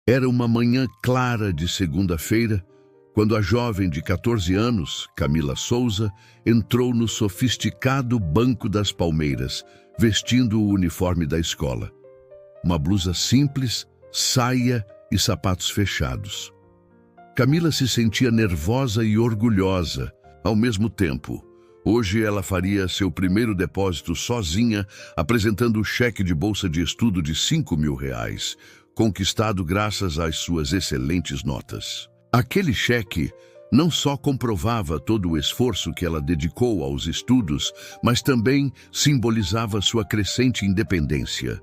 Era uma manhã clara de segunda-feira, quando a jovem de 14 anos, Camila Souza, entrou no sofisticado Banco das Palmeiras, vestindo o uniforme da escola. Uma blusa simples, saia e sapatos fechados. Camila se sentia nervosa e orgulhosa, ao mesmo tempo. Hoje ela faria seu primeiro depósito sozinha, apresentando o cheque de bolsa de estudo de R$ 5.000, conquistado graças às suas excelentes notas. Aquele cheque não só comprovava todo o esforço que ela dedicou aos estudos, mas também simbolizava sua crescente independência.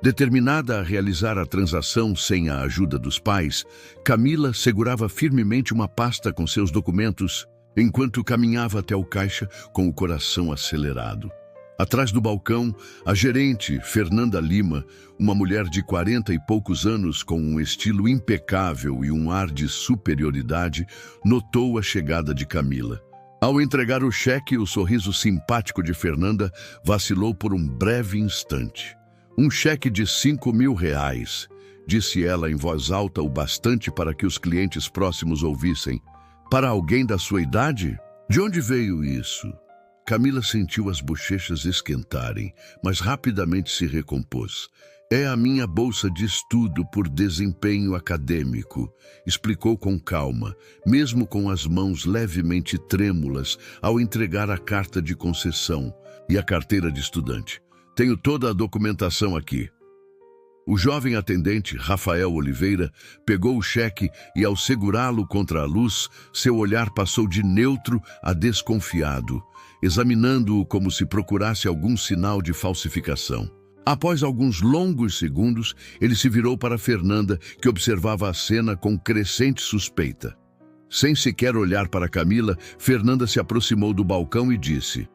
Determinada a realizar a transação sem a ajuda dos pais, Camila segurava firmemente uma pasta com seus documentos, enquanto caminhava até o caixa com o coração acelerado. Atrás do balcão, a gerente, Fernanda Lima, uma mulher de 40 e poucos anos com um estilo impecável e um ar de superioridade, notou a chegada de Camila. Ao entregar o cheque, o sorriso simpático de Fernanda vacilou por um breve instante. Um cheque de R$ 5.000, disse ela em voz alta o bastante para que os clientes próximos ouvissem. Para alguém da sua idade? De onde veio isso? Camila sentiu as bochechas esquentarem, mas rapidamente se recompôs. É a minha bolsa de estudo por desempenho acadêmico, explicou com calma, mesmo com as mãos levemente trêmulas ao entregar a carta de concessão e a carteira de estudante. Tenho toda a documentação aqui. O jovem atendente, Rafael Oliveira, pegou o cheque e, ao segurá-lo contra a luz, seu olhar passou de neutro a desconfiado, examinando-o como se procurasse algum sinal de falsificação. Após alguns longos segundos, ele se virou para Fernanda, que observava a cena com crescente suspeita. Sem sequer olhar para Camila, Fernanda se aproximou do balcão e disse: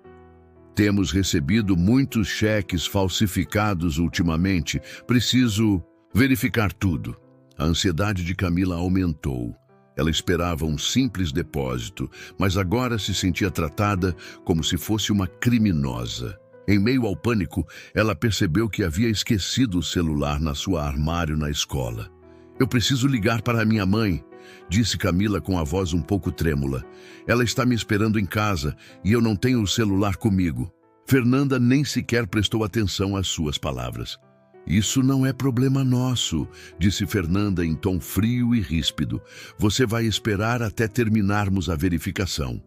Temos recebido muitos cheques falsificados ultimamente. Preciso verificar tudo. A ansiedade de Camila aumentou. Ela esperava um simples depósito, mas agora se sentia tratada como se fosse uma criminosa. Em meio ao pânico, ela percebeu que havia esquecido o celular na sua armário na escola. Eu preciso ligar para a minha mãe, disse Camila com a voz um pouco trêmula. Ela está me esperando em casa e eu não tenho o celular comigo. Fernanda nem sequer prestou atenção às suas palavras. Isso não é problema nosso, disse Fernanda em tom frio e ríspido. Você vai esperar até terminarmos a verificação.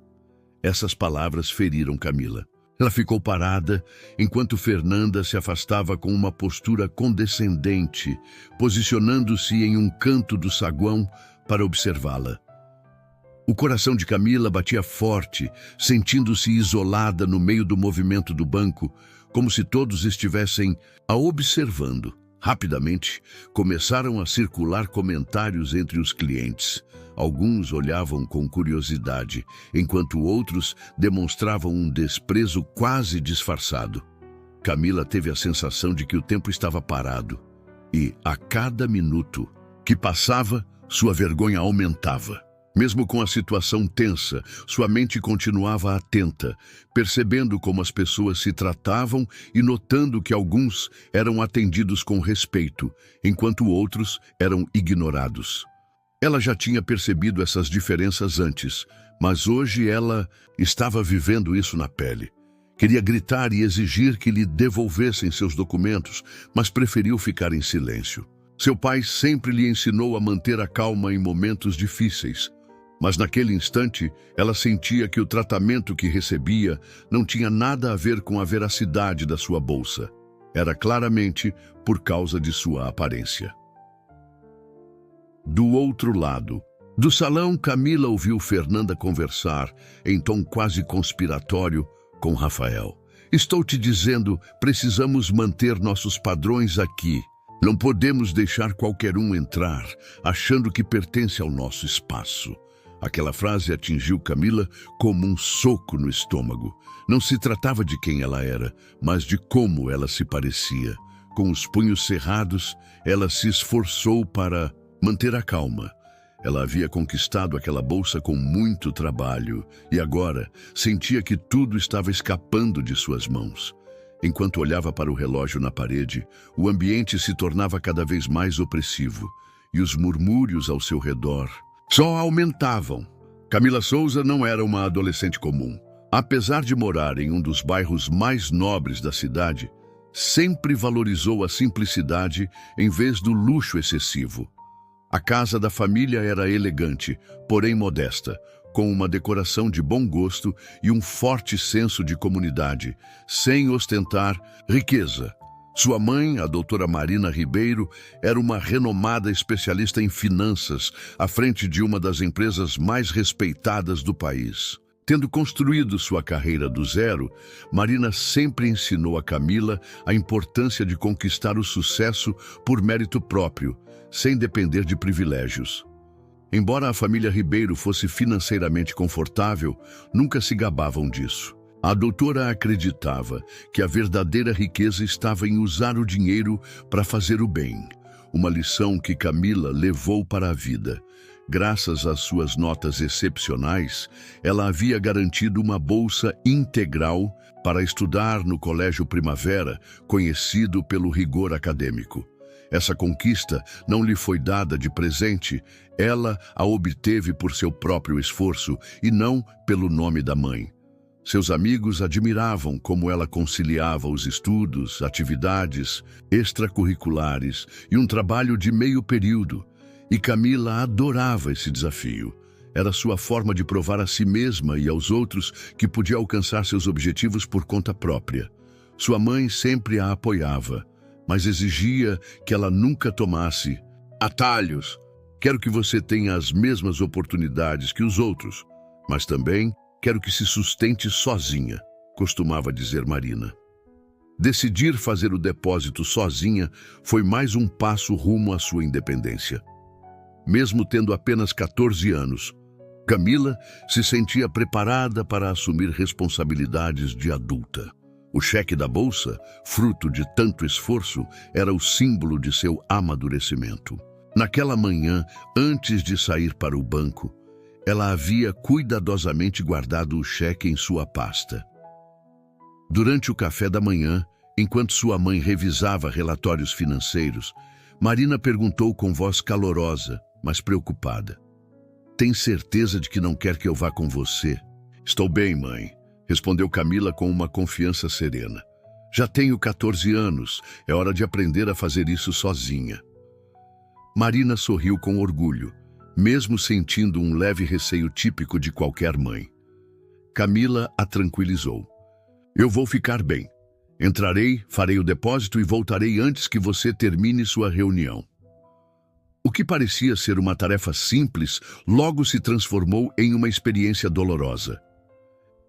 Essas palavras feriram Camila. Ela ficou parada enquanto Fernanda se afastava com uma postura condescendente, posicionando-se em um canto do saguão para observá-la. O coração de Camila batia forte, sentindo-se isolada no meio do movimento do banco, como se todos estivessem a observando. Rapidamente, começaram a circular comentários entre os clientes. Alguns olhavam com curiosidade, enquanto outros demonstravam um desprezo quase disfarçado. Camila teve a sensação de que o tempo estava parado e, a cada minuto que passava, sua vergonha aumentava. Mesmo com a situação tensa, sua mente continuava atenta, percebendo como as pessoas se tratavam e notando que alguns eram atendidos com respeito, enquanto outros eram ignorados. Ela já tinha percebido essas diferenças antes, mas hoje ela estava vivendo isso na pele. Queria gritar e exigir que lhe devolvessem seus documentos, mas preferiu ficar em silêncio. Seu pai sempre lhe ensinou a manter a calma em momentos difíceis. Mas naquele instante, ela sentia que o tratamento que recebia não tinha nada a ver com a veracidade da sua bolsa. Era claramente por causa de sua aparência. Do outro lado do salão, Camila ouviu Fernanda conversar, em tom quase conspiratório, com Rafael. Estou te dizendo, precisamos manter nossos padrões aqui. Não podemos deixar qualquer um entrar, achando que pertence ao nosso espaço. Aquela frase atingiu Camila como um soco no estômago. Não se tratava de quem ela era, mas de como ela se parecia. Com os punhos cerrados, ela se esforçou para manter a calma. Ela havia conquistado aquela bolsa com muito trabalho e agora sentia que tudo estava escapando de suas mãos. Enquanto olhava para o relógio na parede, o ambiente se tornava cada vez mais opressivo. e os murmúrios ao seu redor só aumentavam. Camila Souza não era uma adolescente comum. Apesar de morar em um dos bairros mais nobres da cidade, sempre valorizou a simplicidade em vez do luxo excessivo. A casa da família era elegante, porém modesta, com uma decoração de bom gosto e um forte senso de comunidade, sem ostentar riqueza. Sua mãe, a doutora Marina Ribeiro, era uma renomada especialista em finanças, à frente de uma das empresas mais respeitadas do país. Tendo construído sua carreira do zero, Marina sempre ensinou a Camila a importância de conquistar o sucesso por mérito próprio, sem depender de privilégios. Embora a família Ribeiro fosse financeiramente confortável, nunca se gabavam disso. A doutora acreditava que a verdadeira riqueza estava em usar o dinheiro para fazer o bem, uma lição que Camila levou para a vida. Graças às suas notas excepcionais, ela havia garantido uma bolsa integral para estudar no Colégio Primavera, conhecido pelo rigor acadêmico. Essa conquista não lhe foi dada de presente, ela a obteve por seu próprio esforço e não pelo nome da mãe. Seus amigos admiravam como ela conciliava os estudos, atividades extracurriculares e um trabalho de meio período. E Camila adorava esse desafio. Era sua forma de provar a si mesma e aos outros que podia alcançar seus objetivos por conta própria. Sua mãe sempre a apoiava, mas exigia que ela nunca tomasse atalhos. Quero que você tenha as mesmas oportunidades que os outros, mas também quero que se sustente sozinha, costumava dizer Marina. Decidir fazer o depósito sozinha foi mais um passo rumo à sua independência. Mesmo tendo apenas 14 anos, Camila se sentia preparada para assumir responsabilidades de adulta. O cheque da bolsa, fruto de tanto esforço, era o símbolo de seu amadurecimento. Naquela manhã, antes de sair para o banco, ela havia cuidadosamente guardado o cheque em sua pasta. Durante o café da manhã, enquanto sua mãe revisava relatórios financeiros, Marina perguntou com voz calorosa, mas preocupada: "Tem certeza de que não quer que eu vá com você?" "Estou bem, mãe", respondeu Camila com uma confiança serena. "Já tenho 14 anos, é hora de aprender a fazer isso sozinha." Marina sorriu com orgulho, mesmo sentindo um leve receio típico de qualquer mãe. Camila a tranquilizou: "Eu vou ficar bem. Entrarei, farei o depósito e voltarei antes que você termine sua reunião." O que parecia ser uma tarefa simples, logo se transformou em uma experiência dolorosa.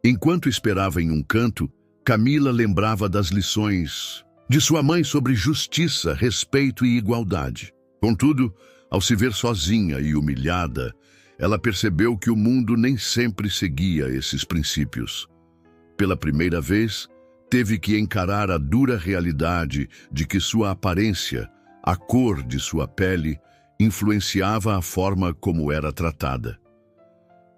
Enquanto esperava em um canto, Camila lembrava das lições de sua mãe sobre justiça, respeito e igualdade. Contudo, ao se ver sozinha e humilhada, ela percebeu que o mundo nem sempre seguia esses princípios. Pela primeira vez, teve que encarar a dura realidade de que sua aparência, a cor de sua pele, influenciava a forma como era tratada.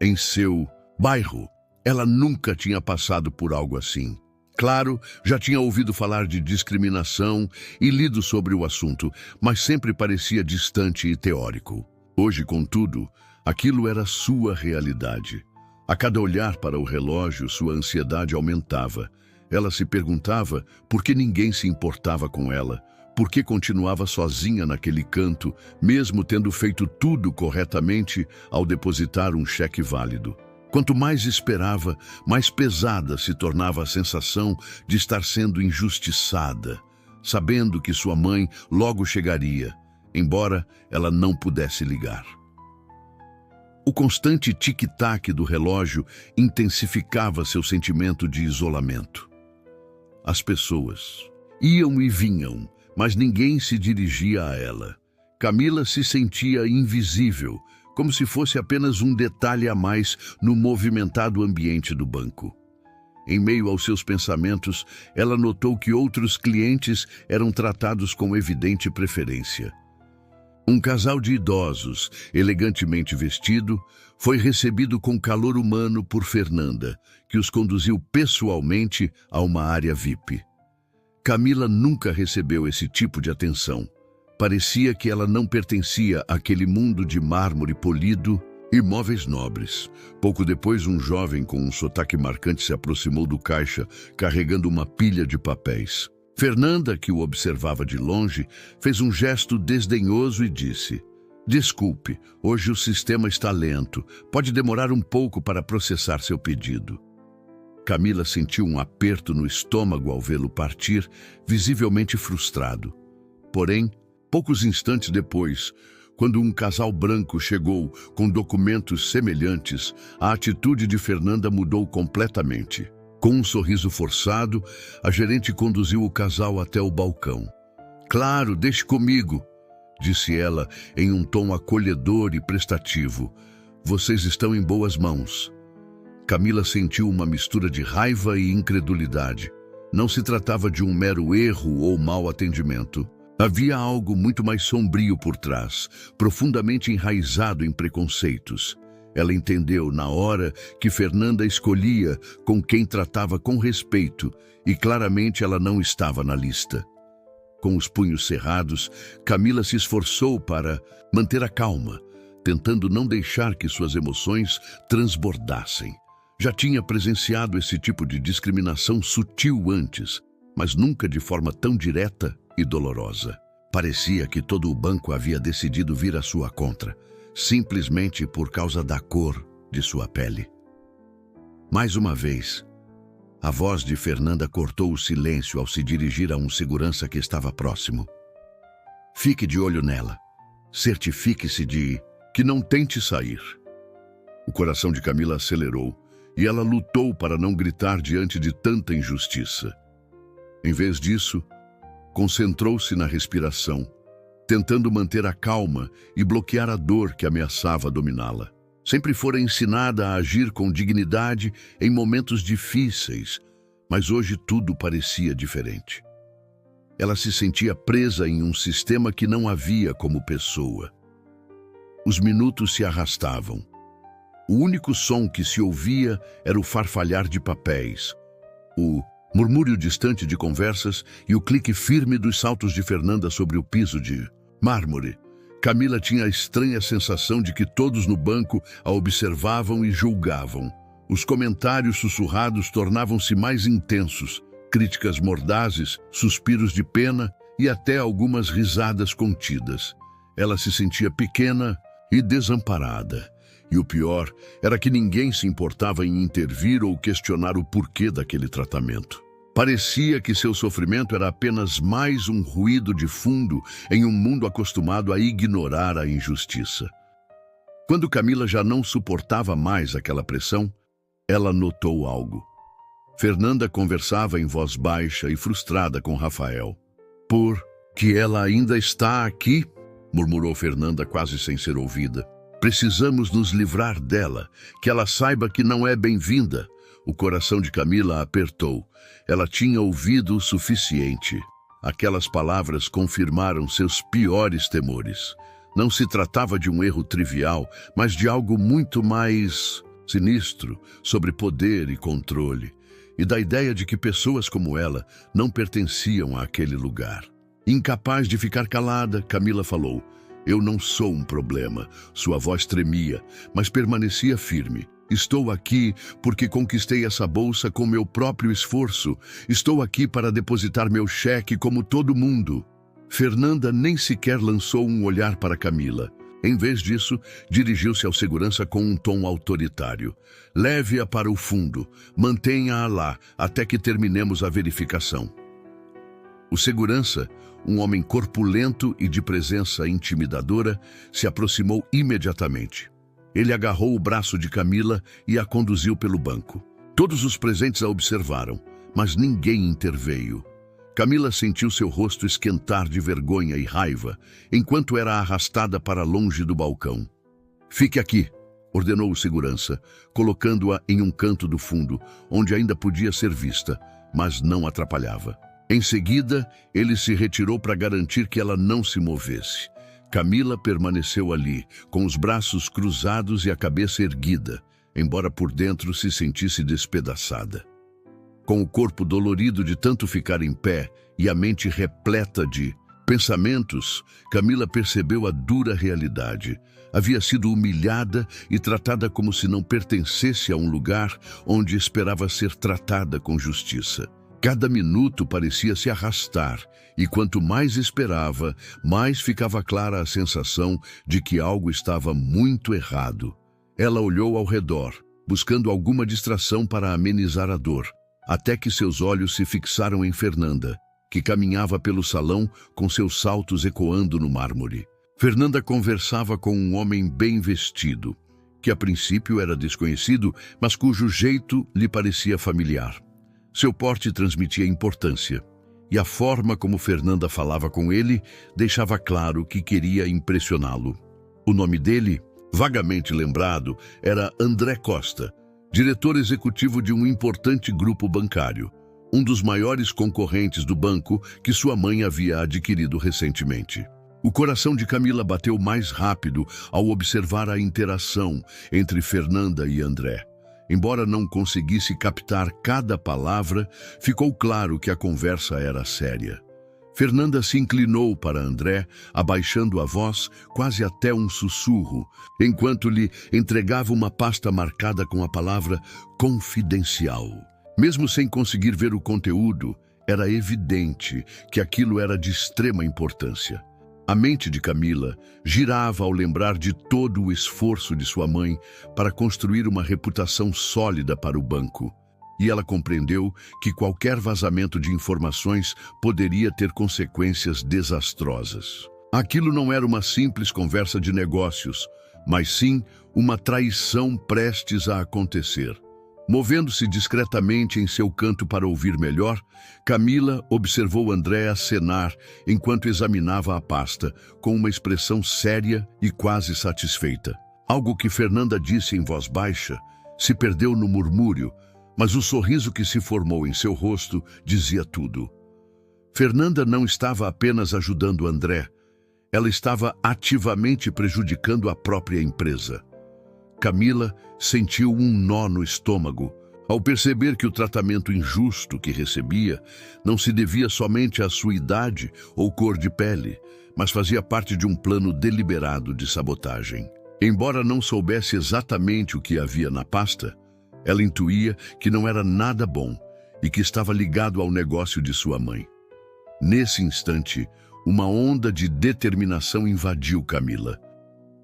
Em seu bairro, ela nunca tinha passado por algo assim. Claro, já tinha ouvido falar de discriminação e lido sobre o assunto, mas sempre parecia distante e teórico. Hoje, contudo, aquilo era sua realidade. A cada olhar para o relógio, sua ansiedade aumentava. Ela se perguntava por que ninguém se importava com ela, por que continuava sozinha naquele canto, mesmo tendo feito tudo corretamente ao depositar um cheque válido. Quanto mais esperava, mais pesada se tornava a sensação de estar sendo injustiçada, sabendo que sua mãe logo chegaria, embora ela não pudesse ligar. O constante tic-tac do relógio intensificava seu sentimento de isolamento. As pessoas iam e vinham, mas ninguém se dirigia a ela. Camila se sentia invisível, como se fosse apenas um detalhe a mais no movimentado ambiente do banco. Em meio aos seus pensamentos, ela notou que outros clientes eram tratados com evidente preferência. Um casal de idosos, elegantemente vestido, foi recebido com calor humano por Fernanda, que os conduziu pessoalmente a uma área VIP. Camila nunca recebeu esse tipo de atenção. Parecia que ela não pertencia àquele mundo de mármore polido e móveis nobres. Pouco depois, um jovem com um sotaque marcante se aproximou do caixa, carregando uma pilha de papéis. Fernanda, que o observava de longe, fez um gesto desdenhoso e disse: "Desculpe, hoje o sistema está lento. Pode demorar um pouco para processar seu pedido." Camila sentiu um aperto no estômago ao vê-lo partir, visivelmente frustrado. Porém, poucos instantes depois, quando um casal branco chegou com documentos semelhantes, a atitude de Fernanda mudou completamente. Com um sorriso forçado, a gerente conduziu o casal até o balcão. "Claro, deixe comigo", disse ela em um tom acolhedor e prestativo. "Vocês estão em boas mãos." Camila sentiu uma mistura de raiva e incredulidade. Não se tratava de um mero erro ou mau atendimento. Havia algo muito mais sombrio por trás, profundamente enraizado em preconceitos. Ela entendeu na hora que Fernanda escolhia com quem tratava com respeito e claramente ela não estava na lista. Com os punhos cerrados, Camila se esforçou para manter a calma, tentando não deixar que suas emoções transbordassem. Já tinha presenciado esse tipo de discriminação sutil antes, mas nunca de forma tão direta e dolorosa. Parecia que todo o banco havia decidido vir à sua contra, simplesmente por causa da cor de sua pele. Mais uma vez, a voz de Fernanda cortou o silêncio ao se dirigir a um segurança que estava próximo. "Fique de olho nela. Certifique-se de que não tente sair." O coração de Camila acelerou e ela lutou para não gritar diante de tanta injustiça. Em vez disso, concentrou-se na respiração, tentando manter a calma e bloquear a dor que ameaçava dominá-la. Sempre fora ensinada a agir com dignidade em momentos difíceis, mas hoje tudo parecia diferente. Ela se sentia presa em um sistema que não a via como pessoa. Os minutos se arrastavam. O único som que se ouvia era o farfalhar de papéis, o murmúrio distante de conversas e o clique firme dos saltos de Fernanda sobre o piso de mármore. Camila tinha a estranha sensação de que todos no banco a observavam e julgavam. Os comentários sussurrados tornavam-se mais intensos, críticas mordazes, suspiros de pena e até algumas risadas contidas. Ela se sentia pequena e desamparada. E o pior era que ninguém se importava em intervir ou questionar o porquê daquele tratamento. Parecia que seu sofrimento era apenas mais um ruído de fundo em um mundo acostumado a ignorar a injustiça. Quando Camila já não suportava mais aquela pressão, ela notou algo. Fernanda conversava em voz baixa e frustrada com Rafael. "Por que ela ainda está aqui?" murmurou Fernanda quase sem ser ouvida. "Precisamos nos livrar dela, que ela saiba que não é bem-vinda." O coração de Camila apertou. Ela tinha ouvido o suficiente. Aquelas palavras confirmaram seus piores temores. Não se tratava de um erro trivial, mas de algo muito mais sinistro, sobre poder e controle, e da ideia de que pessoas como ela não pertenciam àquele lugar. Incapaz de ficar calada, Camila falou: "Eu não sou um problema." Sua voz tremia, mas permanecia firme. "Estou aqui porque conquistei essa bolsa com meu próprio esforço. Estou aqui para depositar meu cheque como todo mundo." Fernanda nem sequer lançou um olhar para Camila. Em vez disso, dirigiu-se ao segurança com um tom autoritário. "Leve-a para o fundo. Mantenha-a lá até que terminemos a verificação." O segurança, um homem corpulento e de presença intimidadora, se aproximou imediatamente. Ele agarrou o braço de Camila e a conduziu pelo banco. Todos os presentes a observaram, mas ninguém interveio. Camila sentiu seu rosto esquentar de vergonha e raiva, enquanto era arrastada para longe do balcão. "Fique aqui", ordenou o segurança, colocando-a em um canto do fundo, onde ainda podia ser vista, mas não atrapalhava. Em seguida, ele se retirou para garantir que ela não se movesse. Camila permaneceu ali, com os braços cruzados e a cabeça erguida, embora por dentro se sentisse despedaçada. Com o corpo dolorido de tanto ficar em pé e a mente repleta de Pensamentos, Camila percebeu a dura realidade. Havia sido humilhada e tratada como se não pertencesse a um lugar onde esperava ser tratada com justiça. Cada minuto parecia se arrastar, e quanto mais esperava, mais ficava clara a sensação de que algo estava muito errado. Ela olhou ao redor, buscando alguma distração para amenizar a dor, até que seus olhos se fixaram em Fernanda, que caminhava pelo salão com seus saltos ecoando no mármore. Fernanda conversava com um homem bem vestido, que a princípio era desconhecido, mas cujo jeito lhe parecia familiar. Seu porte transmitia importância, e a forma como Fernanda falava com ele deixava claro que queria impressioná-lo. O nome dele, vagamente lembrado, era André Costa, diretor executivo de um importante grupo bancário, um dos maiores concorrentes do banco que sua mãe havia adquirido recentemente. O coração de Camila bateu mais rápido ao observar a interação entre Fernanda e André. Embora não conseguisse captar cada palavra, ficou claro que a conversa era séria. Fernanda se inclinou para André, abaixando a voz quase até um sussurro, enquanto lhe entregava uma pasta marcada com a palavra confidencial. Mesmo sem conseguir ver o conteúdo, era evidente que aquilo era de extrema importância. A mente de Camila girava ao lembrar de todo o esforço de sua mãe para construir uma reputação sólida para o banco. E ela compreendeu que qualquer vazamento de informações poderia ter consequências desastrosas. Aquilo não era uma simples conversa de negócios, mas sim uma traição prestes a acontecer. Movendo-se discretamente em seu canto para ouvir melhor, Camila observou André acenar enquanto examinava a pasta, com uma expressão séria e quase satisfeita. Algo que Fernanda disse em voz baixa se perdeu no murmúrio, mas o sorriso que se formou em seu rosto dizia tudo. Fernanda não estava apenas ajudando André, ela estava ativamente prejudicando a própria empresa. Camila sentiu um nó no estômago ao perceber que o tratamento injusto que recebia não se devia somente à sua idade ou cor de pele, mas fazia parte de um plano deliberado de sabotagem. Embora não soubesse exatamente o que havia na pasta, ela intuía que não era nada bom e que estava ligado ao negócio de sua mãe. Nesse instante, uma onda de determinação invadiu Camila.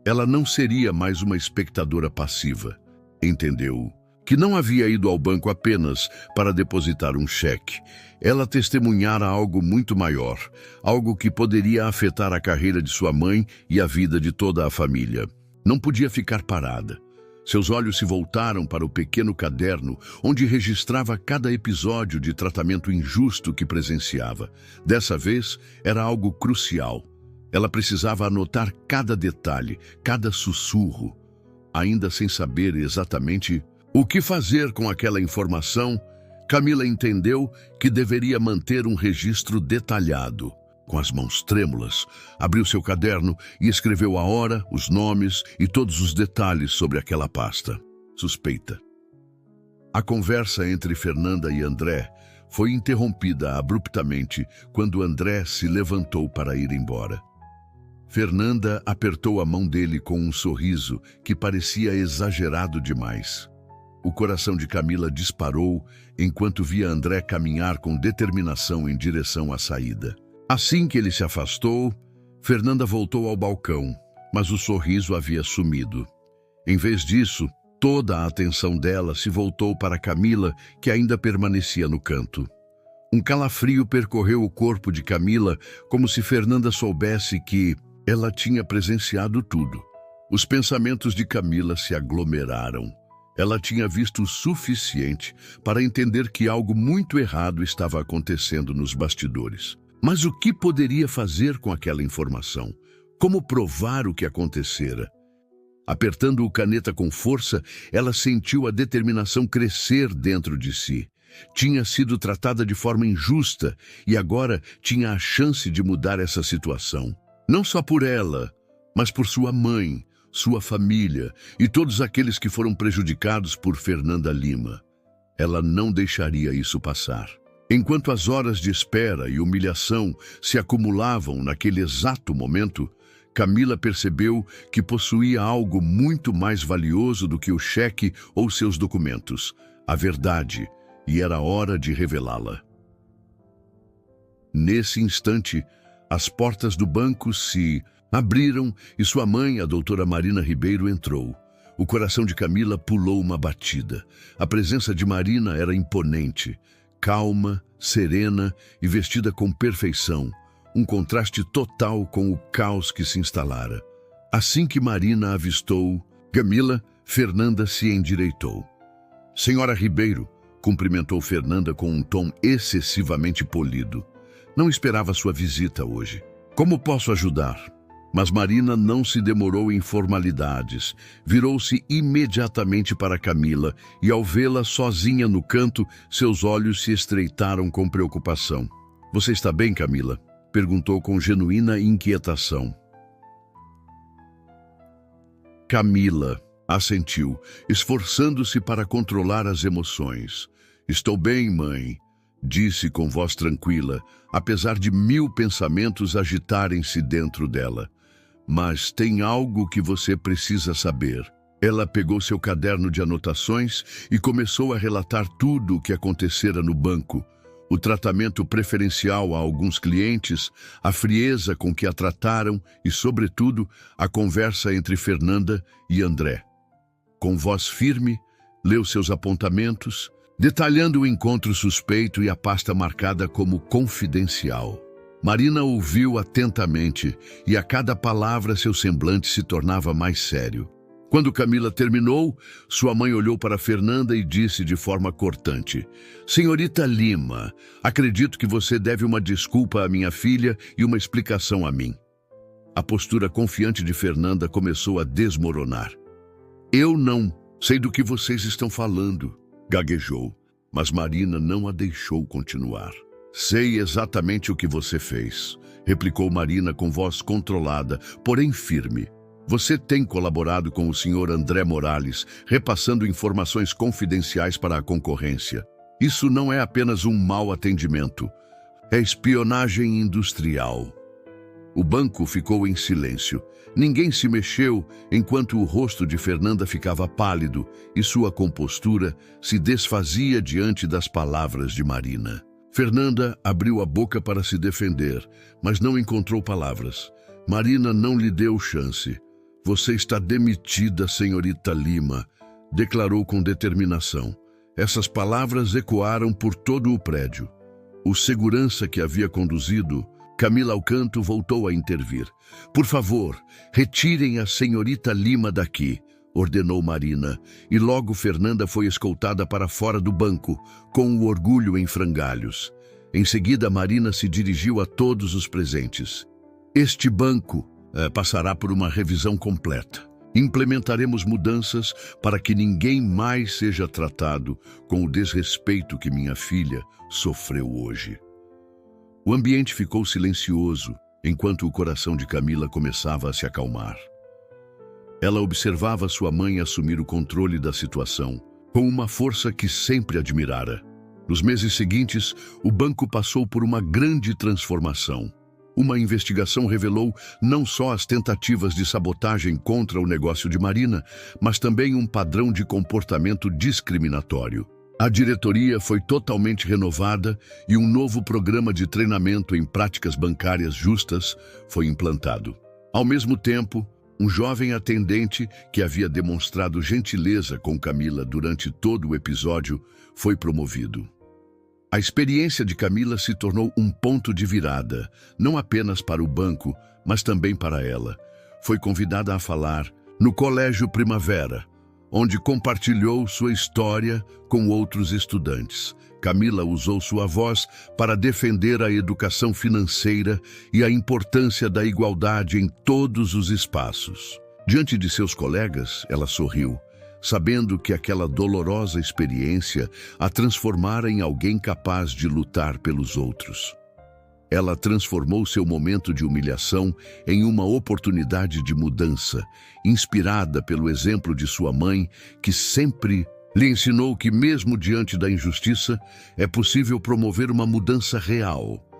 Ela não seria mais uma espectadora passiva. Entendeu que não havia ido ao banco apenas para depositar um cheque. Ela testemunhara algo muito maior, algo que poderia afetar a carreira de sua mãe e a vida de toda a família. Não podia ficar parada. Seus olhos se voltaram para o pequeno caderno onde registrava cada episódio de tratamento injusto que presenciava. Dessa vez, era algo crucial. Ela precisava anotar cada detalhe, cada sussurro. Ainda sem saber exatamente o que fazer com aquela informação, Camila entendeu que deveria manter um registro detalhado. Com as mãos trêmulas, abriu seu caderno e escreveu a hora, os nomes e todos os detalhes sobre aquela pasta. Suspeita. A conversa entre Fernanda e André foi interrompida abruptamente quando André se levantou para ir embora. Fernanda apertou a mão dele com um sorriso que parecia exagerado demais. O coração de Camila disparou enquanto via André caminhar com determinação em direção à saída. Assim que ele se afastou, Fernanda voltou ao balcão, mas o sorriso havia sumido. Em vez disso, toda a atenção dela se voltou para Camila, que ainda permanecia no canto. Um calafrio percorreu o corpo de Camila, como se Fernanda soubesse que ela tinha presenciado tudo. Os pensamentos de Camila se aglomeraram. Ela tinha visto o suficiente para entender que algo muito errado estava acontecendo nos bastidores. Mas o que poderia fazer com aquela informação? Como provar o que acontecera? Apertando o caneta com força, ela sentiu a determinação crescer dentro de si. Tinha sido tratada de forma injusta e agora tinha a chance de mudar essa situação. Não só por ela, mas por sua mãe, sua família e todos aqueles que foram prejudicados por Fernanda Lima. Ela não deixaria isso passar. Enquanto as horas de espera e humilhação se acumulavam naquele exato momento, Camila percebeu que possuía algo muito mais valioso do que o cheque ou seus documentos, a verdade, e era hora de revelá-la. Nesse instante, as portas do banco se abriram e sua mãe, a doutora Marina Ribeiro, entrou. O coração de Camila pulou uma batida. A presença de Marina era imponente, calma, serena e vestida com perfeição, um contraste total com o caos que se instalara. Assim que Marina avistou Camila, Fernanda se endireitou. Senhora Ribeiro, cumprimentou Fernanda com um tom excessivamente polido. Não esperava sua visita hoje. Como posso ajudar? Mas Marina não se demorou em formalidades. Virou-se imediatamente para Camila e, ao vê-la sozinha no canto, seus olhos se estreitaram com preocupação. Você está bem, Camila? Perguntou com genuína inquietação. Camila assentiu, esforçando-se para controlar as emoções. Estou bem, mãe, disse com voz tranquila, apesar de 1000 pensamentos agitarem-se dentro dela. Mas tem algo que você precisa saber. Ela pegou seu caderno de anotações e começou a relatar tudo o que acontecera no banco. O tratamento preferencial a alguns clientes, a frieza com que a trataram e, sobretudo, a conversa entre Fernanda e André. Com voz firme, leu seus apontamentos, detalhando o encontro suspeito e a pasta marcada como confidencial. Marina ouviu atentamente e a cada palavra seu semblante se tornava mais sério. Quando Camila terminou, sua mãe olhou para Fernanda e disse de forma cortante: Senhorita Lima, acredito que você deve uma desculpa à minha filha e uma explicação a mim. A postura confiante de Fernanda começou a desmoronar. Eu não sei do que vocês estão falando, gaguejou, mas Marina não a deixou continuar. Sei exatamente o que você fez, replicou Marina com voz controlada, porém firme. Você tem colaborado com o senhor André Morales, repassando informações confidenciais para a concorrência. Isso não é apenas um mau atendimento, é espionagem industrial. O banco ficou em silêncio. Ninguém se mexeu enquanto o rosto de Fernanda ficava pálido e sua compostura se desfazia diante das palavras de Marina. Fernanda abriu a boca para se defender, mas não encontrou palavras. Marina não lhe deu chance. Você está demitida, senhorita Lima, declarou com determinação. Essas palavras ecoaram por todo o prédio. O segurança que havia conduzido Camila ao canto voltou a intervir. Por favor, retirem a senhorita Lima daqui, ordenou Marina, e logo Fernanda foi escoltada para fora do banco, com o orgulho em frangalhos. Em seguida, Marina se dirigiu a todos os presentes. Este banco passará por uma revisão completa. Implementaremos mudanças para que ninguém mais seja tratado com o desrespeito que minha filha sofreu hoje. O ambiente ficou silencioso enquanto o coração de Camila começava a se acalmar. Ela observava sua mãe assumir o controle da situação, com uma força que sempre admirara. Nos meses seguintes, o banco passou por uma grande transformação. Uma investigação revelou não só as tentativas de sabotagem contra o negócio de Marina, mas também um padrão de comportamento discriminatório. A diretoria foi totalmente renovada e um novo programa de treinamento em práticas bancárias justas foi implantado. Ao mesmo tempo, um jovem atendente que havia demonstrado gentileza com Camila durante todo o episódio foi promovido. A experiência de Camila se tornou um ponto de virada, não apenas para o banco, mas também para ela. Foi convidada a falar no Colégio Primavera, onde compartilhou sua história com outros estudantes. Camila usou sua voz para defender a educação financeira e a importância da igualdade em todos os espaços. Diante de seus colegas, ela sorriu, sabendo que aquela dolorosa experiência a transformara em alguém capaz de lutar pelos outros. Ela transformou seu momento de humilhação em uma oportunidade de mudança, inspirada pelo exemplo de sua mãe, que sempre Lhe ensinou que, mesmo diante da injustiça, é possível promover uma mudança real.